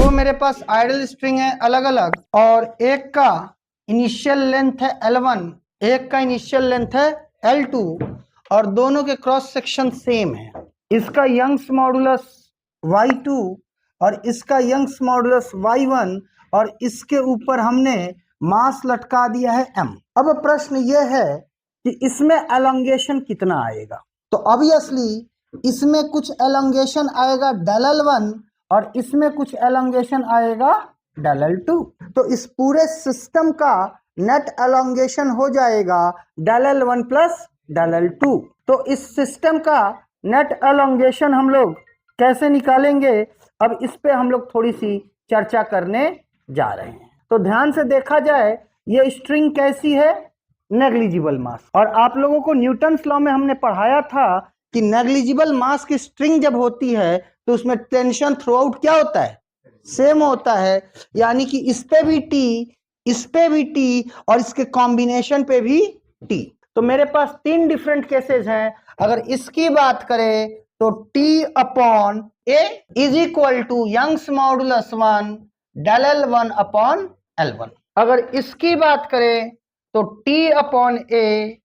दो मेरे पास idol string है अलग अलग, और एक का इनिशियल लेंथ है L1, एक का इनिशियल लेंथ है L2, और दोनों के क्रॉस सेक्शन सेम है। इसका यंग्स मॉडुलस Y2 और इसका यंग्स मॉडुलस Y1, और इसके ऊपर हमने मास लटका दिया है m। अब प्रश्न यह है कि इसमें एलोंगेशन कितना आएगा। तो ऑब्वियसली इसमें कुछ एलोंगेशन आएगा ΔL1 और इसमें कुछ एलोंगेशन आएगा ΔL2। तो इस पूरे सिस्टम का नेट एलोंगेशन हो जाएगा ΔL1 प्लस ΔL2। तो इस सिस्टम का नेट एलोंगेशन हम लोग कैसे निकालेंगे, अब इस पे हम लोग थोड़ी सी चर्चा करने जा रहे हैं। तो ध्यान से देखा जाए ये स्ट्रिंग कैसी है, नेग्लिजिबल मास। और आप लोगों को न्यूटन्स लॉ में हमने पढ़ाया था कि नेग्लिजिबल मास की स्ट्रिंग जब होती है तो उसमें टेंशन थ्रू आउट क्या होता है, सेम होता है। यानी कि इस पे भी टी, इस पे भी टी, और इसके कॉम्बिनेशन पे भी टी। तो मेरे पास तीन डिफरेंट केसेस हैं। अगर इसकी बात करें तो T upon A is equal to Young's modulus 1 ΔL1 upon L1। अगर इसकी बात करें तो T upon A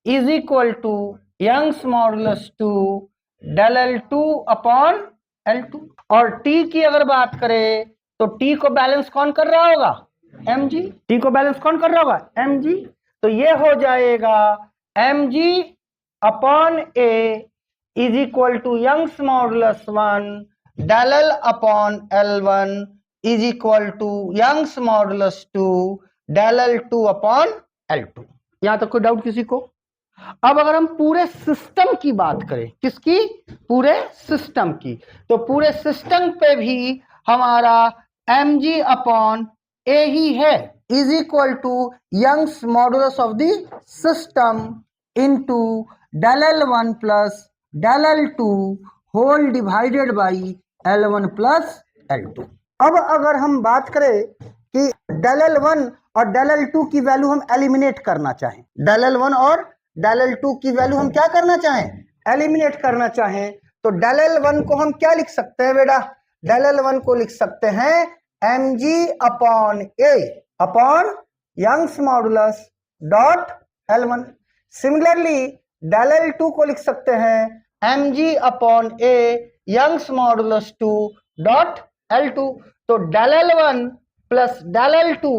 is equal to Young's modulus 2 ΔL2 upon L2। और टी की अगर बात करें तो टी को बैलेंस कौन कर रहा होगा, mg। टी को बैलेंस कौन कर रहा होगा, mg। तो ये हो जाएगा mg upon A is equal to Young's modulus 1 ΔL upon L1 is equal to Young's modulus 2 ΔL2 upon L2। यहां तक कोई डाउट किसी को? अब अगर हम पूरे सिस्टम की बात करें, किसकी, पूरे सिस्टम की, तो पूरे सिस्टम पे भी हमारा mg अपॉन ए ही है, is equal to Young's modulus of the system into ΔL1 plus ΔL2 whole divided by L1 plus L2। अब अगर हम बात करें कि ΔL1 और ΔL2 की वैल्यू हम एलिमिनेट करना चाहें, ΔL1 और ΔL2 की वैल्यू हम क्या करना चाहें, एलिमिनेट करना चाहें, तो ΔL1 को हम क्या लिख सकते हैं बेटा, ΔL1 को लिख सकते हैं mg upon A upon Young's modulus dot L1। Similarly ΔL2 को लिख सकते हैं mg upon A Young's modulus 2 dot L2। तो ΔL1 plus ΔL2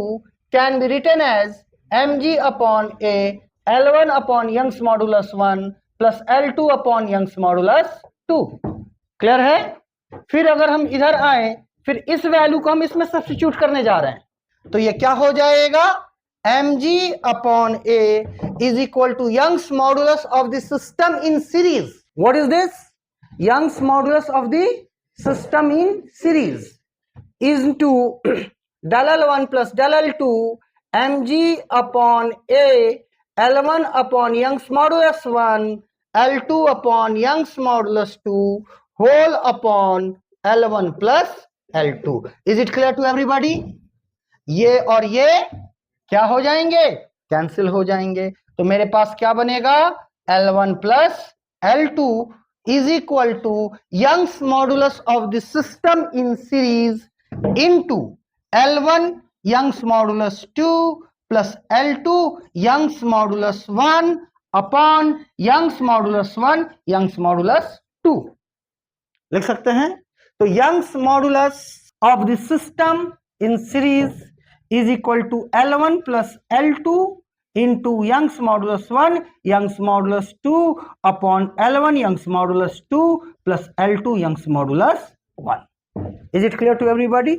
can be written as mg upon A L1 upon Young's modulus 1 plus L2 upon Young's modulus 2। Clear है? फिर अगर हम इधर आए, फिर इस वैल्यू को हम इसमें सब्स्टिट्यूट करने जा रहे हैं, तो ये क्या हो जाएगा, mg upon A is equal to Young's modulus of the system in series. What is this, Young's modulus of the system in series is to ΔL1 plus ΔL2 mg upon A L1 upon Young's modulus 1 L2 upon Young's modulus 2 whole upon L1 plus L2। Is it clear to everybody? ये और ये क्या हो जाएंगे, cancel हो जाएंगे। तो मेरे पास क्या बनेगा, L1 plus L2 is equal to Young's modulus of the system in series into L1 Young's modulus 2 plus L2 Young's modulus 1 upon Young's modulus 1 Young's modulus 2 लिख सकते हैं। तो Young's modulus of the system in series is equal to L1 plus L2 into Young's modulus 1 Young's modulus 2 upon L1 Young's modulus 2 plus L2 Young's modulus 1। Is it clear to everybody?